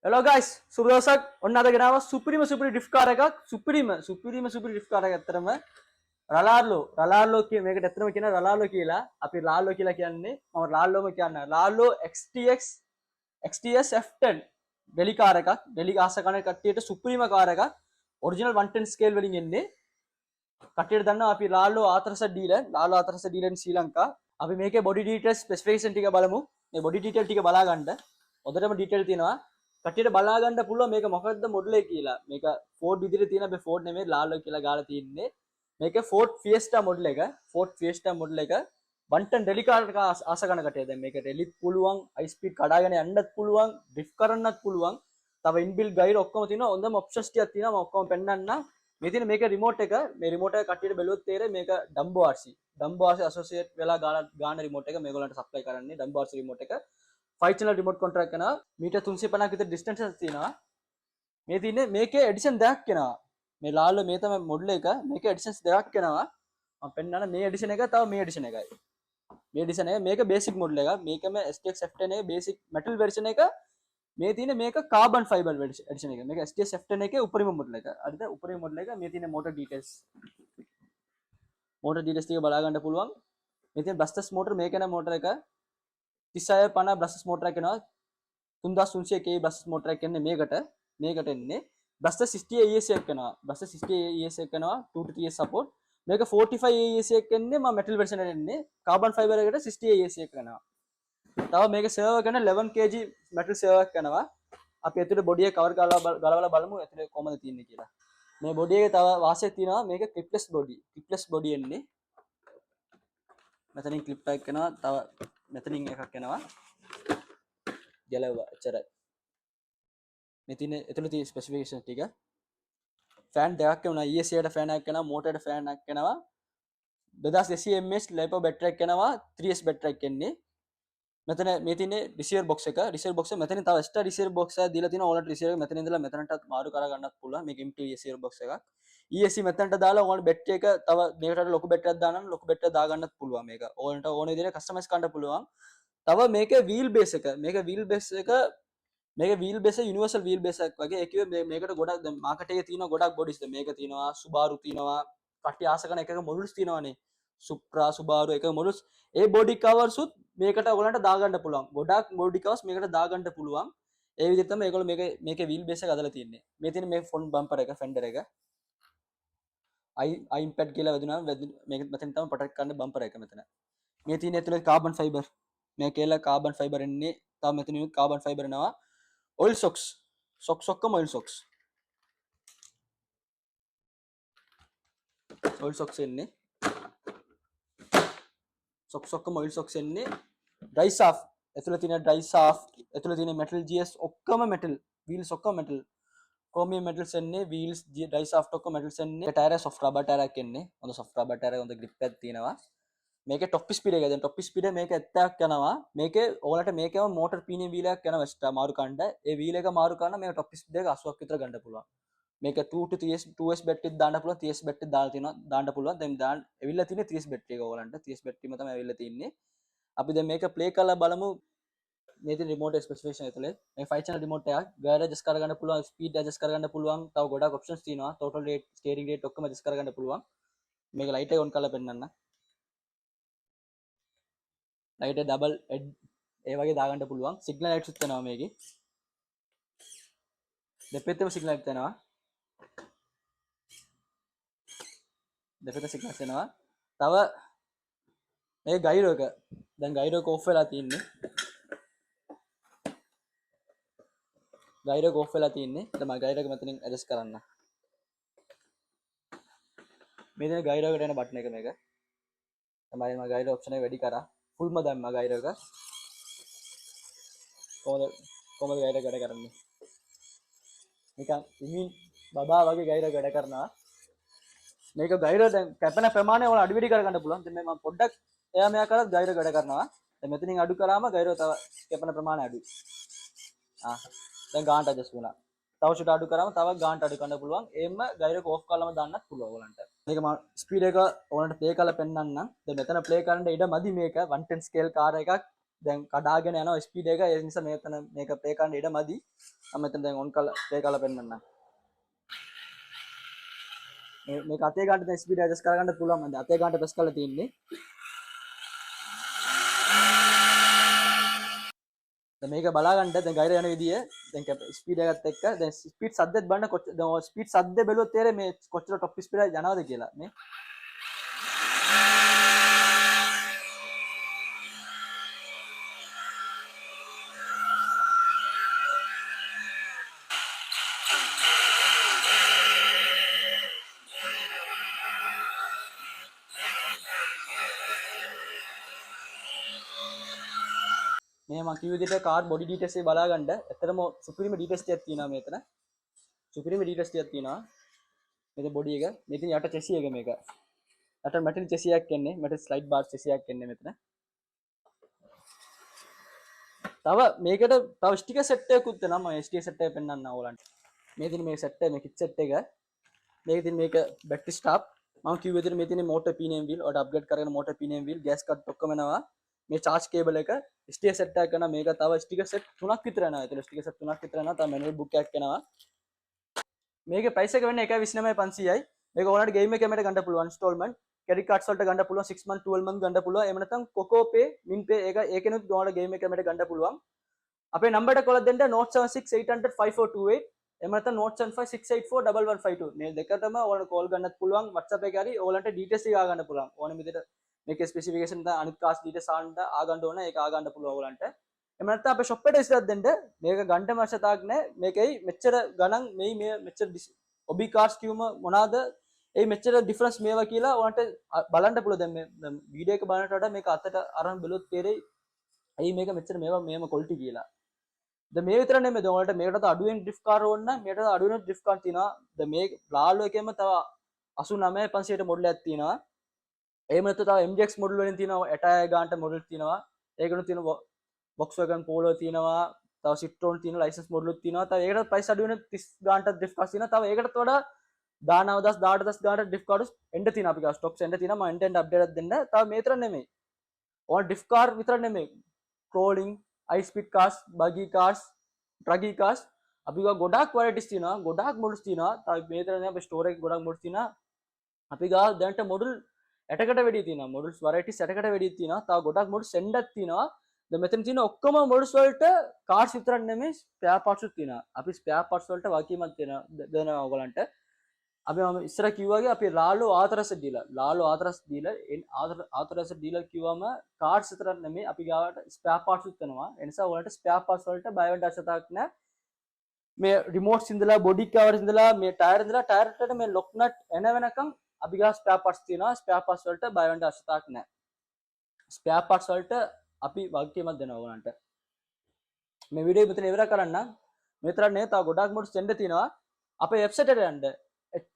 Hello guys, සුබ දවසක්. ඔන්න අද ගෙනාවා සුපිරිම ඩ්‍රිෆ්ට් කාර් එකක්. සුපිරිම ඩ්‍රිෆ්ට් කාර් එකක් ඇත්තටම රලාර්ලෝ කිය මේකට ඇත්තටම කියන රලාර්ලෝ කියලා. අපි රලාර්ලෝ කියලා කියන්නේ මම රලාර්ලෝම කියන්නේ. රලාර්ලෝ XTS F10 ඩෙලි කාර් එකක්. ඩෙලි ආස කරන කට්ටියට සුපිරිම කාර් එකක්. ඔරිජිනල් 110 ස්කේල් වලින් එන්නේ. කට්ටියට දන්නවා අපි රලාර්ලෝ ආතරස ඩීලර්. රලාර්ලෝ ආතරස ඩීලර් ඉන් ශ්‍රී ලංකා. අපි මේකේ බොඩි ඩීටේල්ස් ස්පෙસિෆිකේෂන් ටික බලමු. මේ බොඩි ඩීටේල් ටික බලා ගන්න. හොඳටම ඩීටේල් තියෙනවා. කටියට බලා ගන්න පුළුවන් මේක මොකක්ද මොඩල් එක කියලා. මේක Ford විදිහට තියෙන හැබැයි Ford නෙමෙයි ලාලෝ කියලා ගාලා තියෙන්නේ. මේක Ford Fiesta මොඩල් එක. Ford Fiesta මොඩල් එක 110 ඩෙලි කාර් එක ආස කරන කටිය. දැන් මේක රෙලිත් පුළුවන්, හයි ස්පීඩ් කඩාගෙන යන්නත් පුළුවන්, ඩ්‍රිෆ්ට් කරන්නත් පුළුවන්. තව ඉන්බිල්ට් ගයිඩ් ඔක්කොම තියෙනවා. හොඳම ඔප්ෂන්ස් ටිකක් තියෙනවා. මම ඔක්කොම පෙන්නන්න. මේ තියෙන මේක රිමෝට් එක. මේ රිමෝට් එක කටියට බැලුවොත් තේරෙයි මේක Dumbo RC. Dumbo RC associate වෙලා ගාන රිමෝට් එක මේගොල්ලන්ට සප්ලයි කරන්නේ Dumbo RC රිමෝට් එක. 5 channel remote control කරනවා. මීටර් 350ක් විතර distance එකක් තියෙනවා. මේ තියෙන්නේ මේකේ එඩිෂන් දෙකක් එනවා. මේ ලාල්ල මේ තමයි මොඩල් එක. මේකේ එඩිෂන්ස් දෙකක් එනවා. මම පෙන්නන්න මේ එඩිෂන් එක තව මේ එඩිෂන් එකයි. මේ එඩිෂන් එක මේක බේසික් මොඩල් එක. මේකම STX F10 එකේ බේසික් මෙටල් version එක. මේ තියෙන්නේ මේක කාබන් ෆයිබර් එඩිෂන් එක. මේක STX F10 එකේ උපරිම මොඩල් එක. හරිද? උපරිම මොඩල් එක. මේ තියෙන්නේ motor details. motor details ටික බලා ගන්න පුළුවන්. මේ තියෙන brushless motor මේක නේ motor එක. 3650 brushless motor එකක් එනවා. 3300 kV brushless motor එකක් එන්නේ මේකට එන්නේ. brushless 60 AES එකක් එනවා. brushless 60 AES එකක් එනවා 2 to 3 support. මේක 45 AES එකක් එන්නේ මම metal version එකට එන්නේ. carbon fiber එකට 60 AES එකක් එනවා. තව මේක server කරන 11 kg metal server එකක් එනවා. අපි ඇතුලේ body එක cover ගලවලා බලමු ඇතුලේ කොහමද තියෙන්නේ කියලා. මේ body එකේ තව වාසියක් තියෙනවා. මේක clipless body එන්නේ. මෙතනින් clip එකක් එනවා. තව මෙතනින් එකක් එනවා. ගැලවුවා එච්චරයි. මේ තියෙන එතන තියෙන ස්පෙસિෆිකේෂන් ටික. ෆෑන් දෙකක් එනවා. ESC එකට ෆෑන් එකක් එනවා. මෝටරේට ෆෑන් එකක් එනවා. 2200 mAh LiPo බැටරි එකක් එනවා. 3S බැටරි එකක් එන්නේ. මෙතන මේ තියෙන්නේ රිසීවර් බොක්ස් එක. රිසීවර් බොක්ස් එක මෙතනින් තව එක්ස්ට්‍රා රිසීවර් බොක්ස් එකක් දීලා තියෙනවා. ඕනට රිසීවර් එක මෙතන ඉඳලා මෙතනට මාරු කර ගන්නත් පුළුවන්. මේක empty රිසීවර් බොක්ස් එකක්. ESC මෙතනට දාලා ඕනට බැටරි එක තව මේකට ලොකු බැටරියක් දානවා නම් ලොකු බැටරියක් දා ගන්නත් පුළුවන් මේක. ඕනට ඕන විදිහට කස්ටමයිස් කරන්න පුළුවන්. තව මේකේ වීල් බේස් එක. මේක wheel base universal wheel base එකක් වගේ. ඒ කිව්වේ මේකට ගොඩක් දැන් මාකට් එකේ තියෙන ගොඩක් බොඩිස් මේක තියෙනවා. Subaru තියෙනවා. කට්ටිය ආස කරන එකක මොඩල්ස් තියෙනවානේ. Supra Subaru එකක මොඩල්ස්. ඒ බොඩි කවර්ස් උත් මේකට ඔයගලන්ට දාගන්න පුළුවන්. ගොඩක් බොඩි කවර්ස් මේකට දාගන්න පුළුවන්. ඒ විදිහට තමයි ඒගොල්ලෝ මේකේ වීල් බේස් එක හදලා තියෙන්නේ. මේ තියෙන මේ ෆ්‍රන්ට් බම්පර් එක ෆෙන්ඩර් එක. I impact කියලා වැදුනා මේක මෙතන තමයි ප්‍රොටෙක්ට් කරන්න බම්පර් එක මෙතන. මේ තියෙන ඇතුලේ කාබන් ෆයිබර්. මේ කියලා කාබන් ෆයිබර් එන්නේ. තව මෙතන කාබන් ෆයිබර් එනවා. oil socks ඔක්කොම oil socks එන්නේ. socks ඔක්කොම oil socks එන්නේ. dry shaft ඇතුළේ තියෙන dry shaft ඇතුළේ තියෙන metal GS ඔක්කොම metal wheels ඔක්කොම metal chromium metals එන්නේ. wheels dry shaft ඔක්කොම metals එන්නේ. tire soft rubber tire එකක් එන්නේ. හොඳ soft rubber tire හොඳ grip එකක් තියෙනවා. මේකේ top speed එක දැන් top speed මේක 70ක් යනවා. මේකේ ඕලට මේකේම motor pinion wheel එකක් යනවා extra මාරු කරන්න. ඒ wheel එක මාරු කරන මේක top speed එක 80ක් විතර ගන්න පුළුවන්. මේක 2 to 2S battery දාන්න පුළුවන්. 3S battery දාලා තියෙනවා. දාන්න පුළුවන්. දැන් ඇවිල්ලා තියෙන්නේ 3S battery එක ඕලන්ට. 3S battery ම තමයි ඇවිල්ලා තියෙන්නේ. අපි දැන් මේක play කරලා බලමු. මේ තියෙන remote specification ඇතුලේ මේ 5 channel remote එකක්. gear adjust කරගන්න පුළුවන්. speed adjust කරගන්න පුළුවන්. තව ගොඩක් options තියෙනවා. total rate, steering rate ඔක්කොම adjust කරගන්න පුළුවන්. මේක light එක on කරලා පෙන්නන්න. ලයිට ඩබල් ඒ වගේ දාගන්න පුළුවන්. සිග්නල් ලයිට්ස් උත් වෙනවා මේකේ. දෙපැත්තෙම සිග්නල් ලයිට් වෙනවා. දෙපැත්ත සිග්නල්ස් වෙනවා. තව මේ ගයිරෝ එක. දැන් ගයිරෝ එක ඔෆ් වෙලා තියෙන්නේ. ගයිරෝ එක ඔෆ් වෙලා තියෙන්නේ. දැන් මම ගයිරෝ එක මෙතනින් ඇඩ්ජස්ට් කරන්න. මේ දෙන ගයිරෝ එකට එන බටන් එක මේක. තමයි මම ගයිරෝ ඔප්ෂන් එක වැඩි කරා. ෆුල්ම දැම්මා ගයිරෝ එක. කොහොමද ගයිරෝ වැඩ කරන්නේ? නිකන් ඉමින් බබා වගේ ගයිරෝ වැඩ කරනවා. මේක ගයිරෝ දැන් කැපෙන ප්‍රමාණය ඔයාලා අඩු වැඩි කරගන්න පුළුවන්. දැන් මම පොඩ්ඩක් එයා මෙයා කරත් ගයිරෝ වැඩ කරනවා. දැන් මෙතනින් අඩු කරාම ගයිරෝ තව කැපෙන ප්‍රමාණය අඩුයි. දැන් ගානට ඇඩ්ජස්ට් වුණා. තව ෂුට් අඩු කරාම තව ගානට අඩු කරන්න පුළුවන්. එම්ම ගයිරෝ එක ඕෆ් කරලාම දාන්නත් පුළුවන් ඔයාලන්ට. මේක මම ස්පීඩ් එක ඔයාලන්ට ප්ලේ කරලා පෙන්නන්නම්. දැන් මෙතන ප්ලේ කරන්න ඉඩ මදි මේක 110 ස්කේල් කාර් එකක්. දැන් කඩාගෙන යනවා ස්පීඩ් එක. ඒ නිසා මෙතන මේක ප්ලේ කරන්න ඉඩ මදි. මම මෙතන දැන් ඔන් කරලා ප්ලේ කරලා පෙන්නන්නම්. මේක අතේ ගන්න දැන් ස්පීඩ් ඇඩ්ජස්ට් කරගන්න පුළුවන්. මම අතේ ගන්න ප්‍රෙස් කරලා තියෙන්නේ. දැන් මේක බලා ගන්න දැන් ගයිර යන විදිය දැන් ස්පීඩ් එකත් එක්ක දැන් ස්පීඩ් සද්දෙත් බලන්න කොච්චර දැන් ස්පීඩ් සද්ද බැලුවොත් තේරෙයි මේ කොච්චර টොප් ස්පීඩ් යනවද කියලා මේ මේ මම කිව්ව විදිහට කාර් බොඩි ඩීටේල්ස් එක බලා ගන්න. ඇත්තටම සුපිරිම ඩීටේල්ස් ටිකක් තියෙනවා මෙතන. සුපිරිම ඩීටේල්ස් ටිකක් තියෙනවා. මේක බොඩි එක. මෙතන යට චෙසි එක මේක. යට මැටින් චෙසි එකක් එන්නේ. මැටින් ස්ලයිඩ් බාර් චෙසි එකක් එන්නේ මෙතන. තව මේකට තව ස්ටිකර් සෙට් එකකුත් දෙනවා. මම ස්ටිකර් සෙට් එක පෙන්නන්නම් ඕගලන්ට. මේ තියෙන මේ සෙට් එක මේ කිට් සෙට් එක. මේක තියෙන මේක බැටරි ස්ටාප්. මම කිව්ව විදිහට මේ තියෙන මෝටර් පීනියම් වීල්. ඔයාලට අප්ග්‍රේඩ් කරගෙන මෝටර් පීනියම් වීල්, ගෑස් කට් ඔක්කොම එනවා. මේ charge cable එක ස්ටිකර් සෙට් එකක් කරනවා. මේක තව ස්ටිකර් සෙට් 3ක් විතර යනවා. ඒතර ස්ටිකර් සෙට් 3ක් විතර යනවා. තව manual book එකක් එනවා. මේකේ price එක වෙන්නේ 1.29.500යි. මේක ඔයාලට game එකේ මට ගන්න පුළුවන් installment. credit cards වලට ගන්න පුළුවන් 6 month 12 month ගන්න පුළුවන්. එහෙම නැත්නම් Coco Pay, Min Pay ඒකෙනුත් ඔයාලට game එකේ මට ගන්න පුළුවන්. අපේ number එක කොල්ල දෙන්න Note 76 800 5428. එහෙම නැත්නම් Note 75 684 1152. මේ දෙකටම ඔයාලට call ගන්නත් පුළුවන්. WhatsApp එකේ හරි ඔයාලන්ට details ටික ආ ගන්න පුළුවන්. ඕනෙම විදිහට මේකේ ස්පෙસિෆිකේෂන් දා අනිත් කාස් details ආ ගන්න ඕන ඒක ආ ගන්න පුළුවන් ඔයාලන්ට. එහෙම නැත්නම් අපේ shop එකට විසිරක් දෙන්න. මේක ගන්න අවශ්‍යතාවක් නැහැ. මේකයි මෙච්චර ගණන් මේ මෙච්චර ඔබි කාර්ස් කිව්වම මොනවාද? ඒ මෙච්චර ඩිෆරන්ස් මේවා කියලා ඔයාලන්ට බලන්න පුළුවන්. දැන් මේ වීඩියෝ එක බලනට වඩා මේක අතට අරන් බලුවොත් තේරෙයි. ඇයි මේක මෙච්චර මේවා මේම quality කියලා. දැන් මේ විතර නෙමෙයි. දැන් ඔයාලට මේකට අඩුවෙන් ඩ්‍රිෆ්ට් කාර් ඕන නම් මේකට අඩුවෙන් ඩ්‍රිෆ්ට් කාර් තියෙනවා. දැන් මේ ලාලෝ එකේම තව 89500ට මොඩල් එකක් තියෙනවා. එහෙම නැත්නම් තව MGX මොඩල් වලින් තියෙනවා 60 ගානට මොඩල් තියෙනවා. ඒකනු තියෙනවා Volkswagen Polo තියෙනවා. තව Citroen තියෙනවා ලයිසන්ස් මොඩලුත් තියෙනවා. තව ඒකට ප්‍රයිස් අඩු වෙන 30 ගානට ඩ්‍රිෆ්ට් කාර්ස් තියෙනවා. තව ඒකටත් වඩා 19000 18000 ගානට ඩ්‍රිෆ්ට් කාර්ස් එන්න තියෙනවා. අපි ගා ස්ටොක්ස් එන්න තියෙනවා. මම එන්න අප්ඩේට් එකක් දෙන්න. තව මේ විතර නෙමෙයි. ඕන ඩ්‍රිෆ්ට් කාර් විතර නෙමෙයි. crawling, high speed cars, buggy cars, draggy cars අපි ගා ගොඩාක් varieties තියෙනවා. ගොඩාක් මොඩල්ස් තියෙනවා. තව මේ විතර නෙමෙයි. අපි ස්ටෝර් එකේ ගොඩාක් මොඩල්ස් තියෙනවා. අපි ගා දැන්ට මොඩල් 60කට වැඩි තියෙනවා. මොඩල්ස් varieties 60කට වැඩි තියෙනවා. තව ගොඩාක් මොඩල්ස් එන්නත් තියෙනවා. දැන් මෙතන තියෙන ඔක්කොම මොඩල්ස් වලට කාර්ස් විතරක් නෙමෙයි ස්පෙයා පාර්ට්ස් උත් තියෙනවා. අපි ස්පෙයා පාර්ට්ස් වලට වගකීමක් දෙනවා ඔයගලන්ට. අපි මම ඉස්සර කිව්වාගේ අපි ලාලෝ ආතරස් ඩීලර් ආතරස් ඩීලර් කිව්වම කාර්ස් විතරක් නෙමෙයි අපි ගාවට ස්පෙයා පාර්ට්ස් උත් වෙනවා. ඒ නිසා ඔයාලට ස්පෙයා පාර්ට්ස් වලට බය වෙන්න අවශ්‍යතාවක් නැහැ. මේ රිමෝට්ස් ඉඳලා බොඩි කවර්ස් ඉඳලා මේ ටයර් එකට මේ ලොක් නට් එන වෙනකම් අපි ගා ස්පෙයා පාර්ට්ස් තියෙනවා. ස්පෙයා පාර්ට්ස් වලට බය වෙන්න අවශ්‍යතාවක් නැහැ. ස්පෙයා පාර්ට්ස් වලට අපි වගකීමක් දෙනවා ඔයාලන්ට. මේ වීඩියෝ මෙතන ඉවර කරන්න. මෙතන නේ තව ගොඩාක් මොඩ්ස් දෙන්න තියෙනවා. අපේ වෙබ්සයිට් එකට යන්න.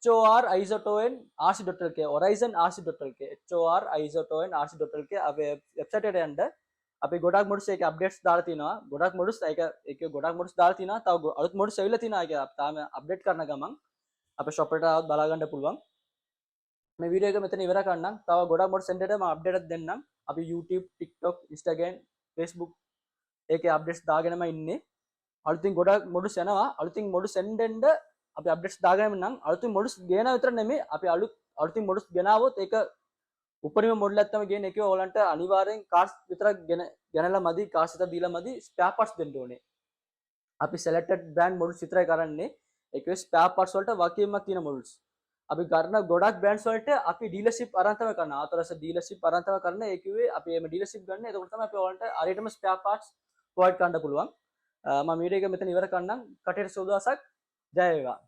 HORIZOTON-RC.lk Horizon RC.lk HORIZOTON-RC.lk අපේ වෙබ්සයිට් එකට යන්න. අපි ගොඩාක් මොඩ්ස් එකේ අප්ඩේට්ස් දාලා තිනවා. ගොඩාක් මොඩ්ස් ඒක ගොඩාක් මොඩ්ස් දාලා තිනවා. තව අලුත් මොඩ්ස් ඇවිල්ලා තිනවා. ඒක තාම අප්ඩේට් කරන ගමන් අපේ shop එකට ආවොත් බලා ගන්න පුළුවන්. මේ වීඩියෝ එක මෙතන ඉවර කරන්නම්. තව ගොඩාක් මොඩ්ස් සෙන්ටර් එකට මම අප්ඩේට් එකක් දෙන්නම්. අපි YouTube, TikTok, Instagram, Facebook ඒකේ අප්ඩේට්ස් දාගෙනම ඉන්නේ. අලුතින් ගොඩාක් මොඩ්ස් යනවා. අලුතින් මොඩ්ස් සෙන්ඩෙන්ඩ අපි අප්ඩේට්ස් දාගෙනම නම් අලුතින් මොඩ්ස් ගේන විතර නෙමෙයි අපි අලුතින් මොඩ්ස් ගෙනාවොත් ඒක උපරිම මොඩල් එකක් තමයි ගේන එකේ ඔයාලන්ට අනිවාර්යෙන් කාර්ස් විතරක් ගෙනලා මදි කාර්ස් විතර දීලා මදි ස්පෙයා පාර්ට්ස් දෙන්න ඕනේ. අපි selected brand මොඩල්ස් විතරයි කරන්නේ. ඒකේ ස්පෙයා පාර්ට්ස් වලට වකීමක් තියෙන මොඩල්ස්. අපි කරන ගොඩක් බ්‍රෑන්ඩ්ස් වලට අපි ඩීලර්ෂිප් අරන් තමයි කරන. ආතොරස ඩීලර්ෂිප් අරන් තමයි කරන. ඒ කිව්වේ අපි මේ ඩීලර්ෂිප් ගන්න. එතකොට තමයි අපි ඔයාලන්ට හරියටම ස්පෙයා පාර්ට්ස් ප්‍රොවයිඩ් කරන්න පුළුවන්. මම වීඩියෝ එක මෙතන ඉවර කරන්නම්. කටේට සුබ දවසක්. ජය වේවා.